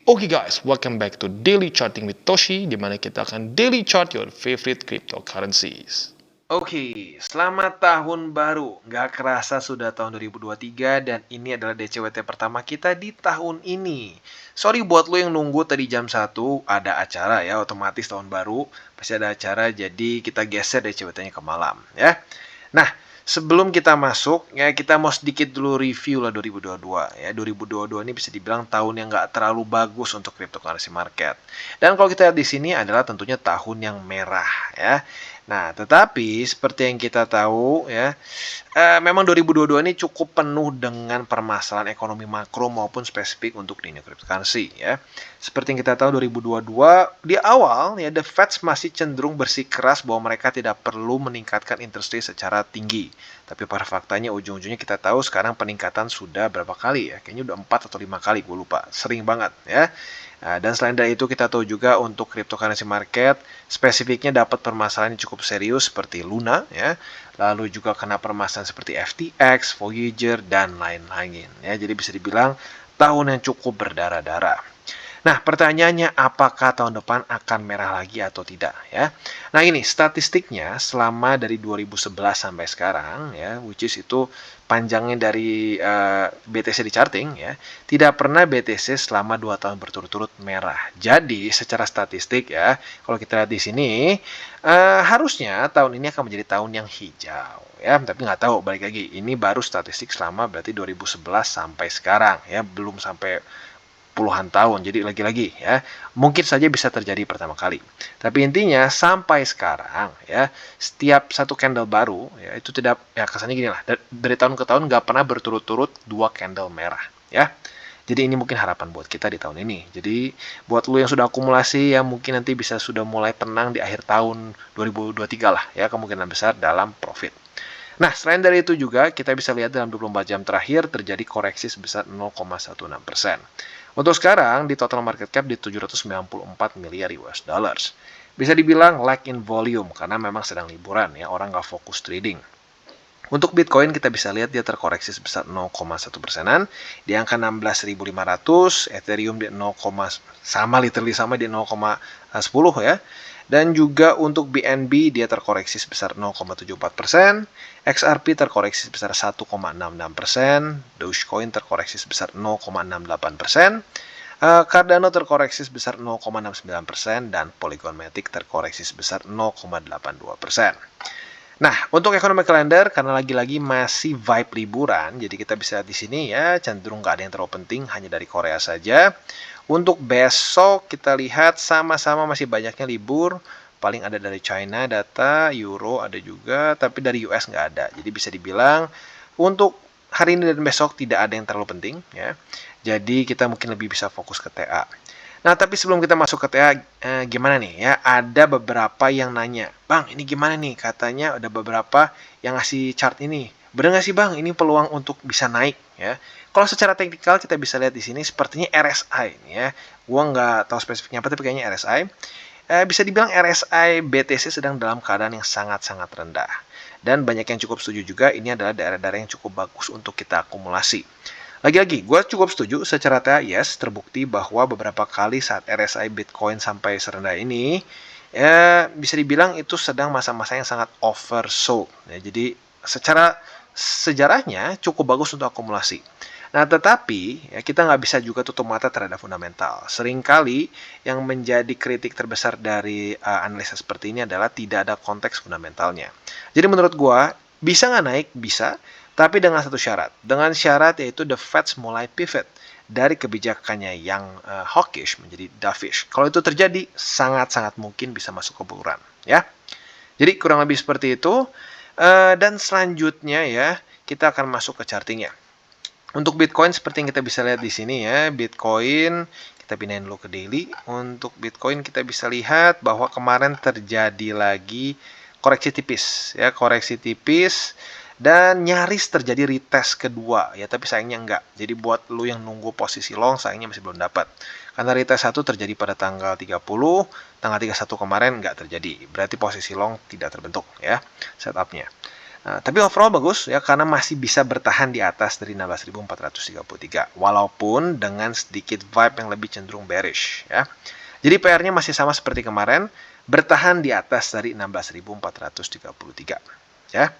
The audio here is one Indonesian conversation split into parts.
Oke guys, welcome back to Daily Charting with Toshi, di mana kita akan daily chart your favorite cryptocurrencies. Oke, selamat tahun baru. Nggak kerasa sudah tahun 2023 dan ini adalah DCWT pertama kita di tahun ini. Sorry buat lo yang nunggu tadi jam 1 ada acara ya, otomatis tahun baru pasti ada acara, jadi kita geser DCWT-nya ke malam ya. Nah, sebelum kita masuk ya, kita mau sedikit dulu review lah 2022 ya. 2022 ini bisa dibilang tahun yang nggak terlalu bagus untuk cryptocurrency market. Dan kalau kita lihat di sini adalah tentunya tahun yang merah ya. Nah, tetapi seperti yang kita tahu ya, memang 2022 ini cukup penuh dengan permasalahan ekonomi makro maupun spesifik untuk dunia cryptocurrency ya. Seperti yang kita tahu 2022 di awal ya, The Fed masih cenderung bersikeras bahwa mereka tidak perlu meningkatkan interest rate secara tinggi. Tapi pada faktanya ujung-ujungnya kita tahu sekarang peningkatan sudah berapa kali ya? Kayaknya udah 4 atau 5 kali, gue lupa. Sering banget ya. Dan selain dari itu kita tahu juga untuk cryptocurrency market spesifiknya dapat permasalahan yang cukup serius seperti Luna ya, lalu juga kena permasalahan seperti FTX, Voyager dan lain-lain ya. Jadi bisa dibilang tahun yang cukup berdarah-darah. Nah, pertanyaannya apakah tahun depan akan merah lagi atau tidak ya? Nah, ini statistiknya selama dari 2011 sampai sekarang ya, which is itu panjangnya dari BTC di charting ya, tidak pernah BTC selama 2 tahun berturut-turut merah. Jadi, secara statistik ya, kalau kita lihat di sini harusnya tahun ini akan menjadi tahun yang hijau ya, tapi nggak tahu, balik lagi ini baru statistik selama berarti 2011 sampai sekarang ya, belum sampai puluhan tahun. Jadi lagi-lagi ya, mungkin saja bisa terjadi pertama kali. Tapi intinya sampai sekarang ya, setiap satu candle baru ya itu tidak, ya kesannya gini lah, dari tahun ke tahun nggak pernah berturut-turut 2 candle merah ya. Jadi ini mungkin harapan buat kita di tahun ini. Jadi buat lu yang sudah akumulasi ya, mungkin nanti bisa sudah mulai tenang di akhir tahun 2023 lah ya, kemungkinan besar dalam profit. Nah, selain dari itu juga kita bisa lihat dalam 24 jam terakhir terjadi koreksi sebesar 0,16%. Untuk sekarang di total market cap di 794 miliar US dollars. Bisa dibilang lack in volume karena memang sedang liburan ya, orang nggak fokus trading. Untuk Bitcoin kita bisa lihat dia terkoreksi sebesar 0,1%-an di angka 16.500, Ethereum di 0, sama di 0,10 ya. Dan juga untuk BNB dia terkoreksi sebesar 0,74%, XRP terkoreksi sebesar 1,66%, Dogecoin terkoreksi sebesar 0,68%, Cardano terkoreksi sebesar 0,69%, dan Polygon Matic terkoreksi sebesar 0,82%. Nah, untuk ekonomi kalender karena lagi-lagi masih vibe liburan, jadi kita bisa lihat di sini ya, cenderung nggak ada yang terlalu penting, hanya dari Korea saja. Untuk besok kita lihat sama-sama masih banyaknya libur, paling ada dari China data, Euro ada juga, tapi dari US nggak ada. Jadi bisa dibilang untuk hari ini dan besok tidak ada yang terlalu penting ya. Jadi kita mungkin lebih bisa fokus ke TA. Nah, tapi sebelum kita masuk ke TA, gimana nih ya, ada beberapa yang nanya, Bang, ini gimana nih? Katanya ada beberapa yang ngasih chart ini. Bener nggak sih Bang, ini peluang untuk bisa naik ya? Kalau secara teknikal kita bisa lihat di sini sepertinya RSI nih ya. Gua nggak tahu spesifiknya apa, tapi kayaknya RSI. Bisa dibilang RSI BTC sedang dalam keadaan yang sangat-sangat rendah. Dan banyak yang cukup setuju juga ini adalah daerah-daerah yang cukup bagus untuk kita akumulasi. Lagi-lagi, gue cukup setuju secara yes, terbukti bahwa beberapa kali saat RSI Bitcoin sampai serendah ini, ya bisa dibilang itu sedang masa-masa yang sangat oversold. Ya, jadi secara sejarahnya cukup bagus untuk akumulasi. Nah, tetapi ya, kita nggak bisa juga tutup mata terhadap fundamental. Seringkali yang menjadi kritik terbesar dari analisa seperti ini adalah tidak ada konteks fundamentalnya. Jadi menurut gue, bisa nggak naik? Bisa. Tapi dengan satu syarat. Dengan syarat yaitu the Fed mulai pivot dari kebijakannya yang hawkish menjadi dovish. Kalau itu terjadi, sangat-sangat mungkin bisa masuk ke bulan. Ya. Jadi kurang lebih seperti itu. Dan selanjutnya ya, kita akan masuk ke chartingnya. Untuk Bitcoin seperti yang kita bisa lihat di sini ya, Bitcoin kita pindahin dulu ke daily. Untuk Bitcoin kita bisa lihat bahwa kemarin terjadi lagi koreksi tipis ya, koreksi tipis dan nyaris terjadi retest kedua ya, tapi sayangnya enggak. Jadi buat lu yang nunggu posisi long, sayangnya masih belum dapat. Karena retest 1 terjadi pada tanggal 30, tanggal 31 kemarin enggak terjadi. Berarti posisi long tidak terbentuk ya setupnya. Tapi overall bagus ya karena masih bisa bertahan di atas dari 16.433 walaupun dengan sedikit vibe yang lebih cenderung bearish ya. Jadi PR-nya masih sama seperti kemarin, bertahan di atas dari 16.433 ya.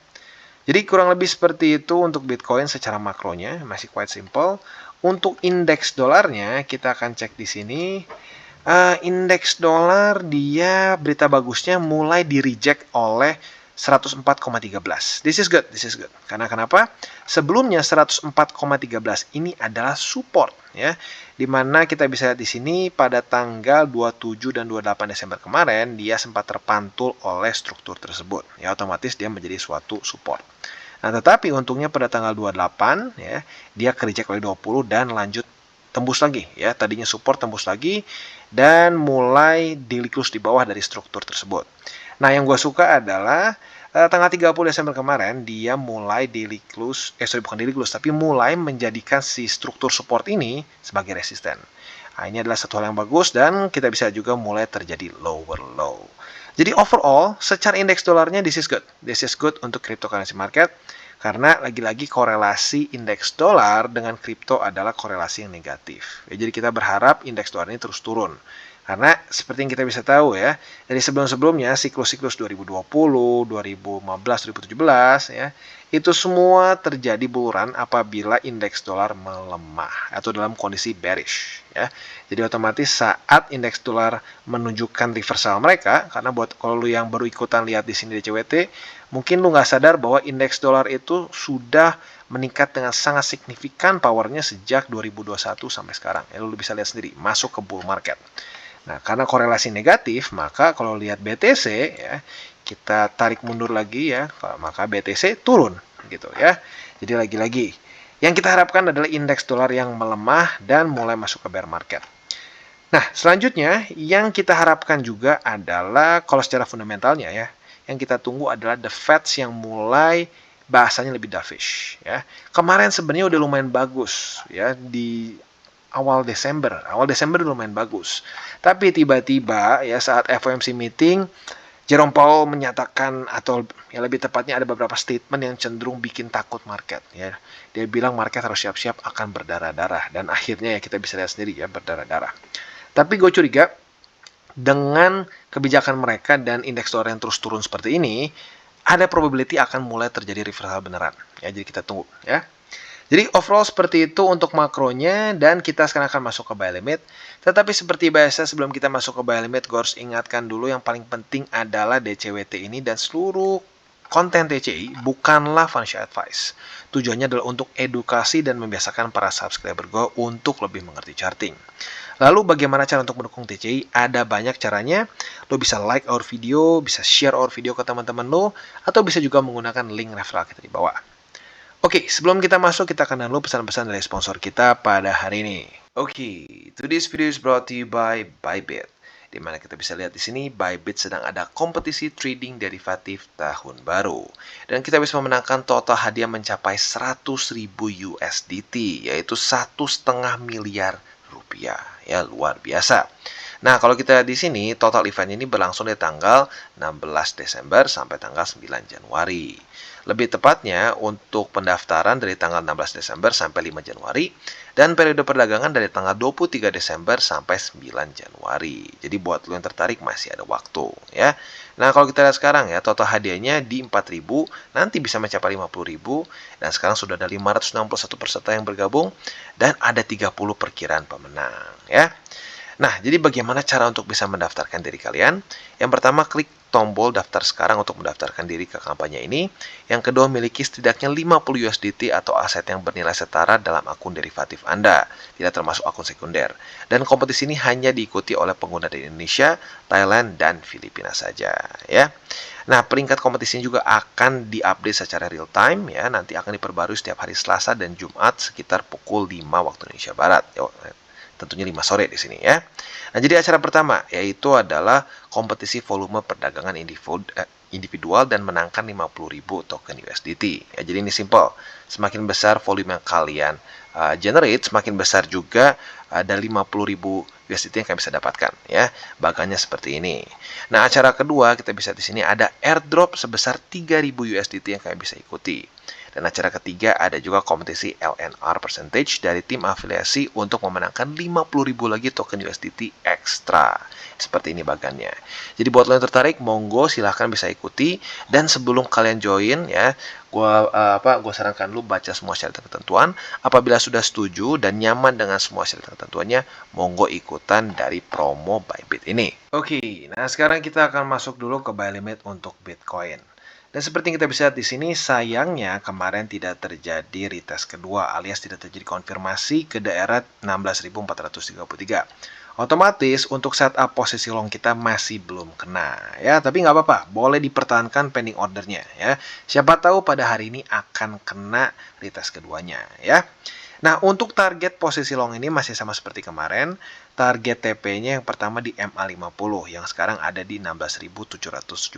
Jadi kurang lebih seperti itu untuk Bitcoin secara makronya, masih quite simple. Untuk indeks dolarnya kita akan cek di sini. Indeks dolar dia berita bagusnya mulai di reject oleh 104,13. This is good. Karena kenapa? Sebelumnya 104,13 ini adalah support ya. Dimana kita bisa lihat di sini pada tanggal 27 dan 28 Desember kemarin dia sempat terpantul oleh struktur tersebut. Ya otomatis dia menjadi suatu support. Nah, tetapi untungnya pada tanggal 28 ya, dia kereject oleh 20 dan lanjut tembus lagi ya. Tadinya support tembus lagi dan mulai daily close di bawah dari struktur tersebut. Nah, yang gue suka adalah tanggal 30 Desember kemarin dia mulai daily close, bukan daily close, tapi mulai menjadikan si struktur support ini sebagai resisten. Nah, ini adalah satu hal yang bagus dan kita bisa juga mulai terjadi lower low. Jadi overall, secara indeks dolarnya this is good. This is good untuk cryptocurrency market. Karena lagi-lagi korelasi indeks dolar dengan kripto adalah korelasi yang negatif. Ya, jadi kita berharap indeks dolar ini terus turun. Karena seperti yang kita bisa tahu ya, dari sebelum-sebelumnya siklus-siklus 2020, 2015, 2017 ya, itu semua terjadi bulan apabila indeks dolar melemah atau dalam kondisi bearish ya. Jadi otomatis saat indeks dolar menunjukkan reversal mereka, karena buat kalau lu yang baru ikutan lihat di sini di CWT, mungkin lu nggak sadar bahwa indeks dolar itu sudah meningkat dengan sangat signifikan powernya sejak 2021 sampai sekarang. Ya, lu bisa lihat sendiri, masuk ke bull market. Nah, karena korelasi negatif, maka kalau lihat BTC ya, kita tarik mundur lagi ya, maka BTC turun gitu ya. Jadi lagi-lagi yang kita harapkan adalah indeks dolar yang melemah dan mulai masuk ke bear market. Nah, selanjutnya yang kita harapkan juga adalah kalau secara fundamentalnya ya, yang kita tunggu adalah the Fed yang mulai bahasanya lebih dovish ya. Kemarin sebenarnya udah lumayan bagus ya di awal Desember. Awal Desember lumayan bagus. Tapi tiba-tiba ya saat FOMC meeting Jerome Powell menyatakan atau ya lebih tepatnya ada beberapa statement yang cenderung bikin takut market ya. Dia bilang market harus siap-siap akan berdarah-darah dan akhirnya ya kita bisa lihat sendiri ya berdarah-darah. Tapi gue curiga dengan kebijakan mereka dan indeks dolar yang terus turun seperti ini, ada probability akan mulai terjadi reversal beneran. Ya, jadi kita tunggu ya. Jadi overall seperti itu untuk makronya dan kita sekarang akan masuk ke buy limit. Tetapi seperti biasa sebelum kita masuk ke buy limit, gue harus ingatkan dulu yang paling penting adalah DCWT ini dan seluruh konten TCI bukanlah financial advice. Tujuannya adalah untuk edukasi dan membiasakan para subscriber gue untuk lebih mengerti charting. Lalu bagaimana cara untuk mendukung TCI? Ada banyak caranya. Lo bisa like our video, bisa share our video ke teman-teman lo, atau bisa juga menggunakan link referral kita di bawah. Oke, sebelum kita masuk, kita akan download pesan-pesan dari sponsor kita pada hari ini. Oke, today's video is brought to you by Bybit. Di mana kita bisa lihat di sini, Bybit sedang ada kompetisi trading derivatif tahun baru. Dan kita bisa memenangkan total hadiah mencapai 100.000 USDT, yaitu 1,5 miliar rupiah. Ya, luar biasa. Nah, kalau kita di sini, total event ini berlangsung dari tanggal 16 Desember sampai tanggal 9 Januari. Lebih tepatnya untuk pendaftaran dari tanggal 16 Desember sampai 5 Januari dan periode perdagangan dari tanggal 23 Desember sampai 9 Januari. Jadi buat lo yang tertarik masih ada waktu ya. Nah, kalau kita lihat sekarang ya, total hadiahnya di 4.000, nanti bisa mencapai 50.000 dan sekarang sudah ada 561 peserta yang bergabung dan ada 30 perkiraan pemenang ya. Nah, jadi bagaimana cara untuk bisa mendaftarkan diri kalian? Yang pertama, klik tombol daftar sekarang untuk mendaftarkan diri ke kampanye ini. Yang kedua, miliki setidaknya 50 USDT atau aset yang bernilai setara dalam akun derivatif Anda, tidak termasuk akun sekunder. Dan kompetisi ini hanya diikuti oleh pengguna dari Indonesia, Thailand, dan Filipina saja, ya. Nah, peringkat kompetisi juga akan diupdate secara real time, ya. Nanti akan diperbarui setiap hari Selasa dan Jumat sekitar pukul 5 waktu Indonesia Barat. Tentunya 5 sore di sini ya. Nah, jadi acara pertama yaitu adalah kompetisi volume perdagangan individual dan menangkan 50.000 token USDT. Ya, jadi ini simple. Semakin besar volume yang kalian generate, semakin besar juga ada 50.000 USDT yang kalian bisa dapatkan ya. Bagannya seperti ini. Nah, acara kedua kita bisa di sini ada airdrop sebesar 3.000 USDT yang kalian bisa ikuti. Dan acara ketiga ada juga kompetisi LNR percentage dari tim afiliasi untuk memenangkan 50.000 lagi token USDT ekstra. Seperti ini bagannya. Jadi buat lo yang tertarik, monggo silahkan bisa ikuti. Dan sebelum kalian join ya, gua sarankan lu baca semua syarat dan ketentuan. Apabila sudah setuju dan nyaman dengan semua syarat dan ketentuannya, monggo ikutan dari promo Bybit ini. Oke, nah sekarang kita akan masuk dulu ke buy limit untuk Bitcoin. Dan seperti yang kita bisa lihat di sini, sayangnya kemarin tidak terjadi retest kedua alias tidak terjadi konfirmasi ke daerah 16.433. Otomatis untuk setup posisi long kita masih belum kena ya, tapi nggak apa-apa, boleh dipertahankan pending ordernya ya. Siapa tahu pada hari ini akan kena retest keduanya ya. Nah, untuk target posisi long ini masih sama seperti kemarin. Target TP-nya yang pertama di MA50 yang sekarang ada di 16.775.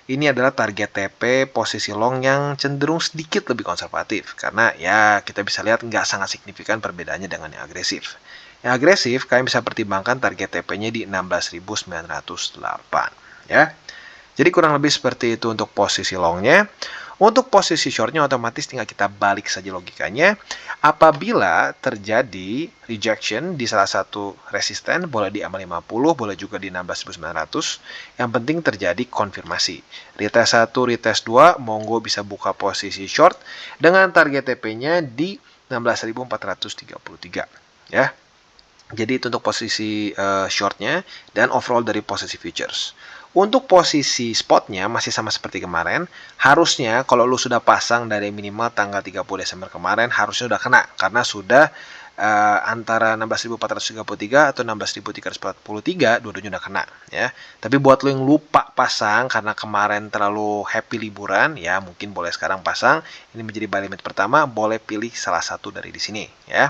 Ini adalah target TP posisi long yang cenderung sedikit lebih konservatif karena ya kita bisa lihat nggak sangat signifikan perbedaannya dengan yang agresif. Yang agresif kalian bisa pertimbangkan target TP-nya di 16.908 ya. Jadi kurang lebih seperti itu untuk posisi longnya. Untuk posisi shortnya otomatis tinggal kita balik saja logikanya. Apabila terjadi rejection di salah satu resisten, boleh di MA50, boleh juga di 16.900. Yang penting terjadi konfirmasi. Retest 1, retest 2, monggo bisa buka posisi short dengan target TP-nya di 16.433 ya. Jadi itu untuk posisi shortnya dan overall dari posisi futures. Untuk posisi spotnya masih sama seperti kemarin. Harusnya kalau lu sudah pasang dari minimal tanggal 30 Desember kemarin harusnya udah kena karena sudah antara 16.433 atau 16.343 dua-duanya udah kena ya. Tapi buat lu yang lupa pasang karena kemarin terlalu happy liburan ya, mungkin boleh sekarang pasang. Ini menjadi buy limit pertama, boleh pilih salah satu dari di sini ya.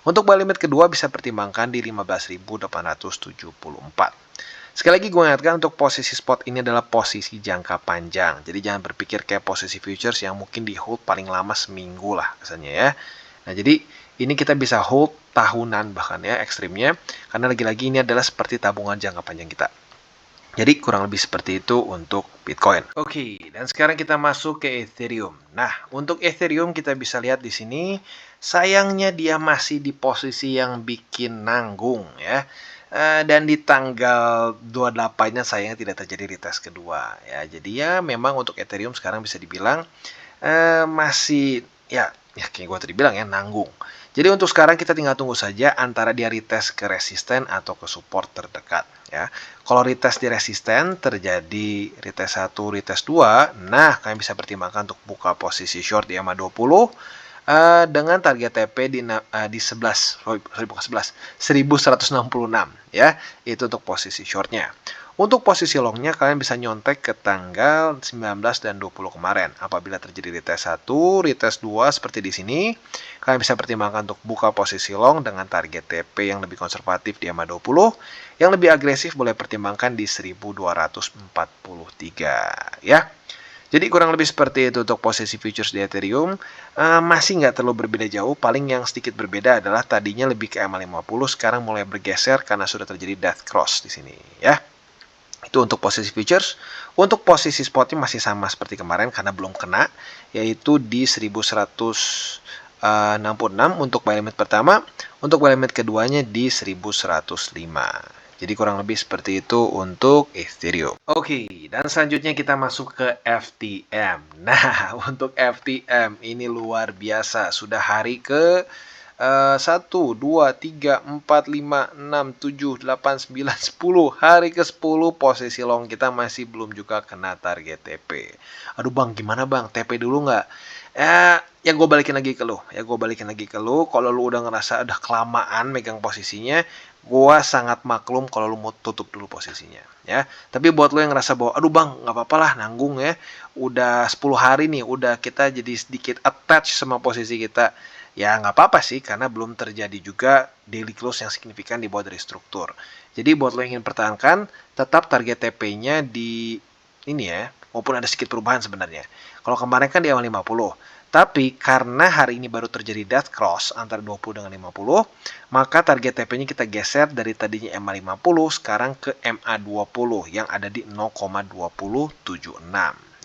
Untuk buy limit kedua bisa pertimbangkan di 15.874. Sekali lagi gue ingatkan untuk posisi spot ini adalah posisi jangka panjang. Jadi jangan berpikir kayak posisi futures yang mungkin di hold paling lama seminggu lah kesannya ya. Nah jadi ini kita bisa hold tahunan bahkan ya ekstrimnya. Karena lagi-lagi ini adalah seperti tabungan jangka panjang kita. Jadi kurang lebih seperti itu untuk Bitcoin. Oke, dan sekarang kita masuk ke Ethereum. Nah, untuk Ethereum kita bisa lihat di sini, sayangnya dia masih di posisi yang bikin nanggung ya. Dan di tanggal 28-nya sayangnya tidak terjadi retest kedua ya. Jadi ya memang untuk Ethereum sekarang bisa dibilang masih ya kayak gue tadi bilang ya nanggung. Jadi untuk sekarang kita tinggal tunggu saja antara dia retest ke resisten atau ke support terdekat ya. Kalau retest di resisten terjadi retest 1, retest 2, nah kalian bisa pertimbangkan untuk buka posisi short di MA20 dengan target TP di 11, bukan 11, 1166 ya. Itu untuk posisi shortnya. Untuk posisi longnya kalian bisa nyontek ke tanggal 19 dan 20 kemarin. Apabila terjadi retest 1, retest 2 seperti di sini, kalian bisa pertimbangkan untuk buka posisi long dengan target TP yang lebih konservatif di MA20. Yang lebih agresif boleh pertimbangkan di 1243 ya. Jadi kurang lebih seperti itu untuk posisi futures di Ethereum. Masih nggak terlalu berbeda jauh. Paling yang sedikit berbeda adalah tadinya lebih ke MA50, sekarang mulai bergeser karena sudah terjadi death cross di sini ya. Itu untuk posisi futures. Untuk posisi spotnya masih sama seperti kemarin karena belum kena, yaitu di 1166 untuk buy limit pertama. Untuk buy limit keduanya di 1105. Jadi kurang lebih seperti itu untuk Ethereum. Oke, dan selanjutnya kita masuk ke FTM. Nah, untuk FTM ini luar biasa. Sudah hari ke 1, 2, 3, 4, 5, 6, 7, 8, 9, 10. Hari ke 10 posisi long kita masih belum juga kena target TP. Aduh bang, gimana bang? TP dulu nggak? Ya gue balikin lagi ke lu. Kalau lu udah ngerasa udah kelamaan megang posisinya, gue sangat maklum kalau lu mau tutup dulu posisinya ya. Tapi buat lu yang ngerasa bahwa aduh bang nggak apa-apa lah nanggung ya, udah 10 hari nih udah kita jadi sedikit attach sama posisi kita, ya nggak apa-apa sih karena belum terjadi juga daily close yang signifikan di bawah dari struktur. Jadi buat lo yang ingin pertahankan tetap target TP-nya di ini ya, walaupun ada sedikit perubahan sebenarnya. Kalau kemarin kan di awal 50. Tapi karena hari ini baru terjadi death cross antara 20 dengan 50, maka target TP-nya kita geser dari tadinya MA50 sekarang ke MA20 yang ada di 0,2076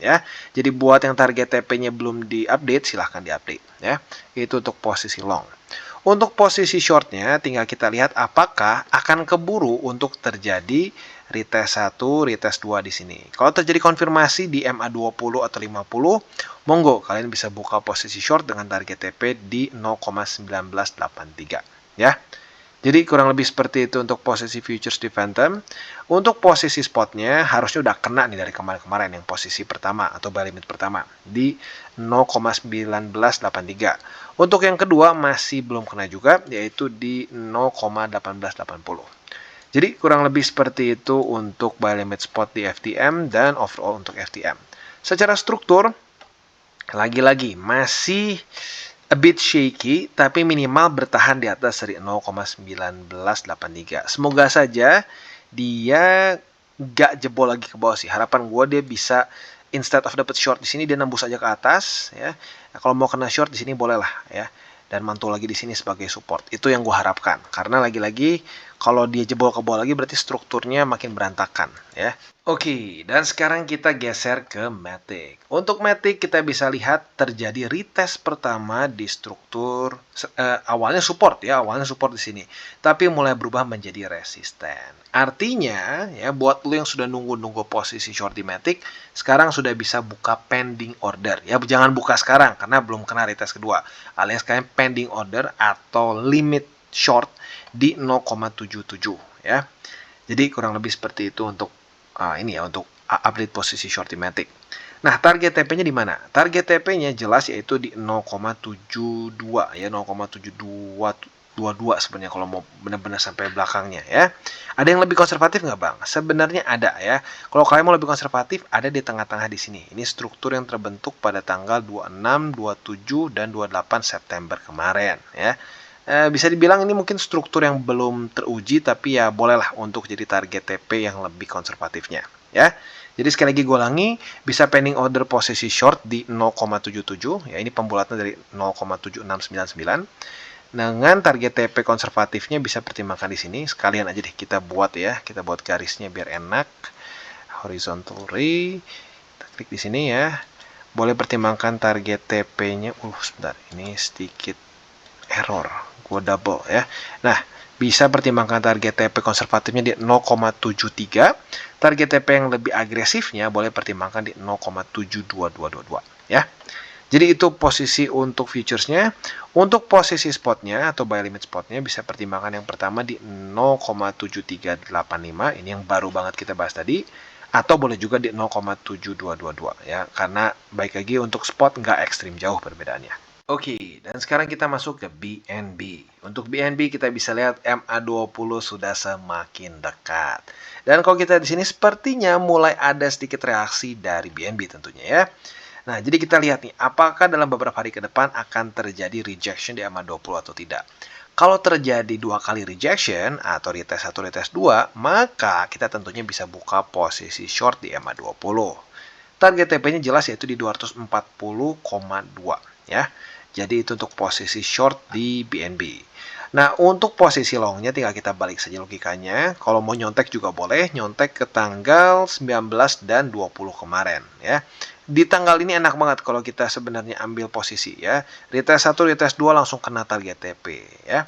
ya. Jadi buat yang target TP-nya belum diupdate silahkan diupdate ya. Itu untuk posisi long. Untuk posisi shortnya tinggal kita lihat apakah akan keburu untuk terjadi retest 1, retest 2 di sini. Kalau terjadi konfirmasi di MA20 atau 50, monggo kalian bisa buka posisi short dengan target TP di 0,1983 ya. Jadi kurang lebih seperti itu untuk posisi futures di Phantom. Untuk posisi spotnya harusnya udah kena nih dari kemarin-kemarin yang posisi pertama atau buy limit pertama di 0,1983. Untuk yang kedua masih belum kena juga yaitu di 0,1880. Jadi kurang lebih seperti itu untuk buy limit spot di FTM dan overall untuk FTM. Secara struktur lagi-lagi masih a bit shaky, tapi minimal bertahan di atas dari 0,1983. Semoga saja dia nggak jebol lagi ke bawah sih. Harapan gue dia bisa instead of dapat short di sini dia nembus aja ke atas ya. Nah, kalau mau kena short di sini boleh lah ya. Dan mantul lagi di sini sebagai support. Itu yang gue harapkan. Karena lagi-lagi kalau dia jebol ke bawah lagi berarti strukturnya makin berantakan ya. Oke, dan sekarang kita geser ke Matic. Untuk Matic kita bisa lihat terjadi retest pertama di struktur awalnya support ya, awalnya support di sini. Tapi mulai berubah menjadi resisten. Artinya ya buat lo yang sudah nunggu-nunggu posisi short di Matic, sekarang sudah bisa buka pending order. Ya jangan buka sekarang karena belum kena retest kedua. Alias kalian pending order atau limit short di 0,77 ya. Jadi kurang lebih seperti itu untuk ini ya untuk update posisi short Matic. Nah, target TP-nya di mana? Target TP-nya jelas yaitu di 0,72 ya, 0,7222 sebenarnya kalau mau benar-benar sampai belakangnya ya. Ada yang lebih konservatif nggak Bang? Sebenarnya ada ya. Kalau kalian mau lebih konservatif, ada di tengah-tengah di sini. Ini struktur yang terbentuk pada tanggal 26, 27, dan 28 September kemarin ya. Bisa dibilang ini mungkin struktur yang belum teruji tapi ya bolehlah untuk jadi target TP yang lebih konservatifnya ya. Jadi sekali lagi gue ulangi, bisa pending order posisi short di 0,77 ya, ini pembulatan dari 0,7699 dengan target TP konservatifnya bisa pertimbangkan di sini. Sekalian aja deh kita buat ya, kita buat garisnya biar enak. Horizontal ray, kita klik di sini ya. Boleh pertimbangkan target TP-nya. Sebentar, ini sedikit error, gue double ya. Nah, bisa pertimbangkan target TP konservatifnya di 0,73. Target TP yang lebih agresifnya boleh pertimbangkan di 0,72222 ya. Jadi itu posisi untuk futuresnya. Untuk posisi spotnya atau buy limit spotnya bisa pertimbangkan yang pertama di 0,7385. Ini yang baru banget kita bahas tadi. Atau boleh juga di 0,7222 ya. Karena baik lagi untuk spot nggak ekstrim jauh perbedaannya. Oke, dan sekarang kita masuk ke BNB. Untuk BNB kita bisa lihat MA20 sudah semakin dekat. Dan kalau kita di sini sepertinya mulai ada sedikit reaksi dari BNB tentunya ya. Nah, jadi kita lihat nih, apakah dalam beberapa hari ke depan akan terjadi rejection di MA20 atau tidak. Kalau terjadi 2 kali rejection atau retest 1, retest 2, maka kita tentunya bisa buka posisi short di MA20. Target TP-nya jelas yaitu di 240,2 ya. Jadi itu untuk posisi short di BNB. Nah, untuk posisi longnya tinggal kita balik saja logikanya. Kalau mau nyontek juga boleh, nyontek ke tanggal 19 dan 20 kemarin ya. Di tanggal ini enak banget kalau kita sebenarnya ambil posisi ya. Retest 1, retest 2 langsung kena target TP ya.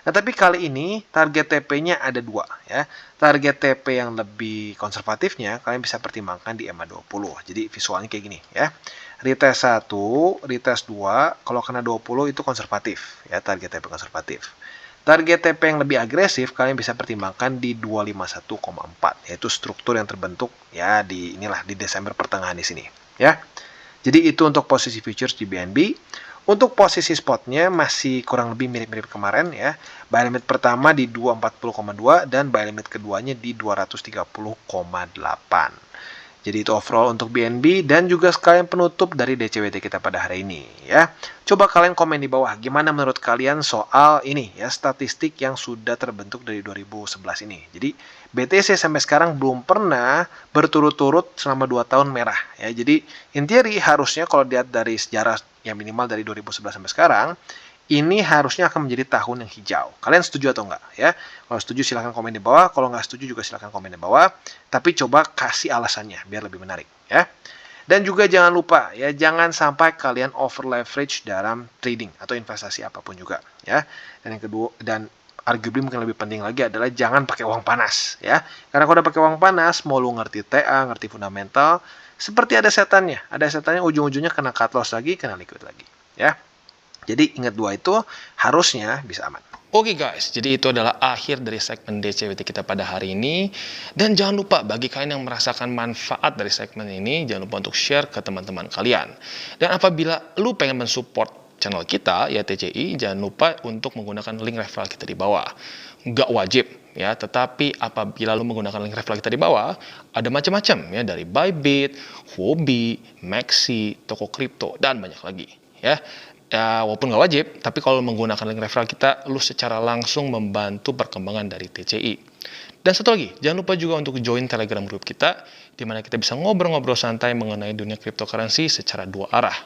Nah, tapi kali ini target TP-nya ada 2 ya. Target TP yang lebih konservatifnya kalian bisa pertimbangkan di MA20. Jadi visualnya kayak gini ya. Retest 1, retest 2, kalau kena 20 itu konservatif ya, target TP konservatif. Target TP yang lebih agresif kalian bisa pertimbangkan di 251,4 yaitu struktur yang terbentuk ya di inilah di Desember pertengahan di sini ya. Jadi itu untuk posisi futures di BNB. Untuk posisi spotnya masih kurang lebih mirip-mirip kemarin ya. Buy limit pertama di 240,2 dan buy limit keduanya di 230,8. Jadi itu overall untuk BNB dan juga sekalian penutup dari DCWT kita pada hari ini ya. Coba kalian komen di bawah gimana menurut kalian soal ini ya, statistik yang sudah terbentuk dari 2011 ini. Jadi BTC sampai sekarang belum pernah berturut-turut selama 2 tahun merah ya. Jadi in theory harusnya kalau dilihat dari sejarah yang minimal dari 2011 sampai sekarang, ini harusnya akan menjadi tahun yang hijau. Kalian setuju atau enggak ya? Kalau setuju silahkan komen di bawah, kalau nggak setuju juga silahkan komen di bawah. Tapi coba kasih alasannya biar lebih menarik ya. Dan juga jangan lupa ya, jangan sampai kalian over leverage dalam trading atau investasi apapun juga ya. Dan yang kedua, dan arguably mungkin lebih penting lagi adalah jangan pakai uang panas ya. Karena kalau udah pakai uang panas, mau lu ngerti TA, ngerti fundamental, seperti ada setannya. Ada setannya ujung-ujungnya kena cut loss lagi, kena liquid lagi ya. Jadi ingat dua itu harusnya bisa aman. Oke guys, jadi itu adalah akhir dari segmen DCWT kita pada hari ini. Dan jangan lupa bagi kalian yang merasakan manfaat dari segmen ini, jangan lupa untuk share ke teman-teman kalian. Dan apabila lu pengen mensupport channel kita, ya TCI, jangan lupa untuk menggunakan link referral kita di bawah. Nggak wajib ya, tetapi apabila lu menggunakan link referral kita di bawah, ada macam-macam ya, dari Bybit, Huobi, Maxi, toko kripto, dan banyak lagi ya. Ya, walaupun nggak wajib, tapi kalau menggunakan link referral kita, lu secara langsung membantu perkembangan dari TCI. Dan satu lagi, jangan lupa juga untuk join Telegram group kita, di mana kita bisa ngobrol-ngobrol santai mengenai dunia cryptocurrency secara dua arah.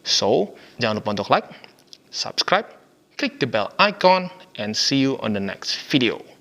So, jangan lupa untuk like, subscribe, klik the bell icon, and see you on the next video.